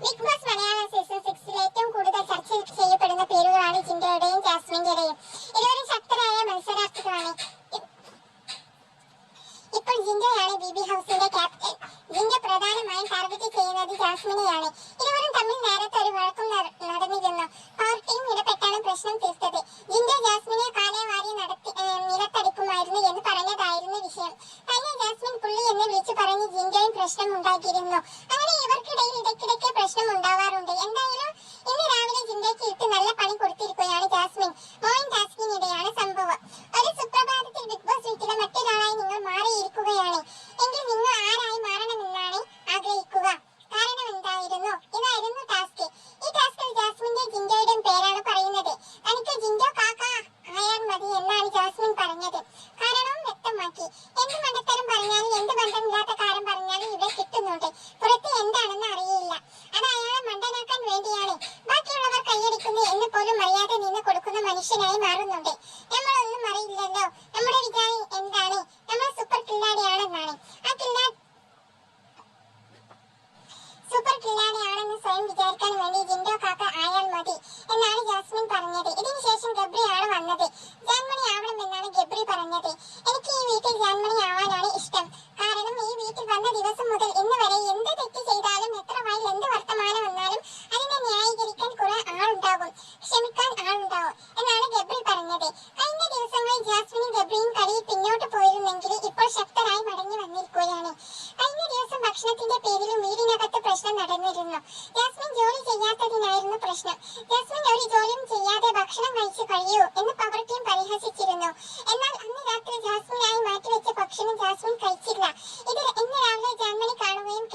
Big boss Malayalam season 6 ഏറ്റവും കൂടുതൽ ചർച്ച ചെയ്യപ്പെടുന്ന പേരുകളാണ് ജിൻഡോയുടെയും ജാസ്മിന്റെയും. ഇരുവരും ശക്തരായ മത്സരാർത്ഥികളാണ്. ഇപ്പോൾ ജിൻഡോയാണ് ബിബി ഹൗസിന്റെ ക്യാപ്റ്റൻ. ജിൻഡോ പ്രധാനമായും ടാർഗറ്റ് ചെയ്യുന്നത് ജാസ്മിനെയാണ്. ഇരുവരും തമ്മിൽ നേരത്തെ ഒരു വഴക്കം നടന്നിരുന്നു. പവർ ടീം ഇടപെട്ടാണ് പ്രശ്നം തീർത്തത്. ജിൻഡോ ജാസ്മിനെ കാലേ വാരി നിലത്തടിക്കുമായിരുന്നു എന്ന് പറഞ്ഞതായിരുന്നു വിഷയം. തന്നെ ജാസ്മിൻ പുള്ളി എന്ന് വിളിച്ചു പറഞ്ഞ് ജിൻഡോയും പ്രശ്നം ഉണ്ടാക്കിയിരുന്നു. അങ്ങനെ ഇവർക്കിടയിൽ ഇടയ്ക്കിടയ്ക്ക് പ്രശ്നം ഉണ്ടാവാറുണ്ട്. എന്തായാലും ഇന്ന് രാവിലെ ജിൻഡോയ്ക്ക് ഇട്ട് നല്ല പണി കൊടുത്തിരിക്കുകയാണ് ജാസ്മിൻ. മോർണിംഗ് ടാസ്കിനിടെയാണ് സംഭവം. ഒരു സുപ്രഭാതത്തിൽ ബിഗ് ബോസ് വീട്ടിലെ മറ്റൊരാളായി നിങ്ങൾ മാറിയിരിക്കുകയാണ് എങ്കിൽ നിങ്ങൾ ആരായി മാറണമെന്നാണ് ആഗ്രഹിക്കുക? കാരണം എന്തായിരുന്നു? ഇതായിരുന്നു ടാസ്ക്. ഈ ടാസ്കിൽ ജാസ്മിന്റെ ജിൻഡോയുടെയും പേരാണ് പറയുന്നത്. തനിക്ക് ജിൻഡോ കാക്ക ആയാൽ മതി എന്നാണ് ജാസ്മിൻ പറഞ്ഞത്. കാരണവും വ്യക്തമാക്കി. എന്ത് മണ്ടത്തരം പറഞ്ഞാലും എന്ത് ബന്ധമില്ലാത്ത കാര്യം പറഞ്ഞാലും ഇവിടെ കിട്ടുന്നുണ്ട്. പുറത്ത് എന്താണെന്ന് അറിയില്ല. അത് അയാളെ മണ്ടനാക്കാൻ വേണ്ടിയാണ്. ബാക്കിയുള്ളവർ കൈയടിക്കുന്നു എന്ന് പോലും അറിയാതെ നിന്ന് കൊടുക്കുന്ന മനുഷ്യനായി മാറുന്നുണ്ട്. നമ്മളൊന്നും അറിയില്ലല്ലോ. നമ്മുടെ വിചാരം എന്താണ്? നമ്മൾ സൂപ്പർ കില്ലാടിയാണെന്നാണ്. സൂപ്പർ കില്ലാടിയാണെന്ന് സ്വയം വിചാരിക്കാൻ വേണ്ടി ജിൻഡോ കാക്ക ആയാൽ മതി എന്നാണ് ജാസ്മിൻ പറഞ്ഞത്. ഇതിനുശേഷം ഗബ്രിയാണ് വന്നത്. ജാൻമണി ആവണമെന്നാണ് ഗബ്രി പറഞ്ഞത്. എനിക്ക് ഈ വീട്ടിൽ ജാൻമണി ആവാനാണ് ഇഷ്ടം. കാരണം ഈ വീട്ടിൽ വന്ന ദിവസം മുതൽ ഇന്ന് വരെ എന്ത് തെറ്റ് ചെയ്താലും എത്ര വായിൽ എന്ത് വർത്തമാനം വന്നാലും അതിനെ ന്യായീകരിക്കാൻ കുറെ ആളുണ്ടാകും, ക്ഷമിക്കാൻ ആളുണ്ടാവും എന്നാണ് ഗബ്രി പറഞ്ഞത്. കഴിഞ്ഞ ദിവസങ്ങളിൽ ജാസ്മിനും ഗബ്രിയും കളിയിൽ പിന്നോട്ട് പോയിരുന്നെങ്കിൽ ഇപ്പോൾ ശക്തരായി മടങ്ങി വന്നിരിക്കുകയാണ്. കഴിഞ്ഞ ദിവസം ഭക്ഷണത്തിന്റെ പേരിലും വീടിനകത്ത് പ്രശ്നം നടന്നിരുന്നു. ജാസ്മിൻ ജോലി ചെയ്യാത്തതിനായിരുന്നു പ്രശ്നം. ജാസ്മിൻ ഒരു ജോലിയും ചെയ്യാതെ ഭക്ഷണം കഴിച്ചു കഴിയൂ എന്ന് പവർ ടീം പരിഹസിച്ചിരുന്നു. എന്നാൽ അന്ന് രാത്രി ജാസ്മിനായി മാറ്റിവെച്ച ഭക്ഷണം ജാസ്മിൻ കഴിച്ചില്ല. ഇത് ഇന്ന് രാവിലെ ജാൻമണി കാണുകയും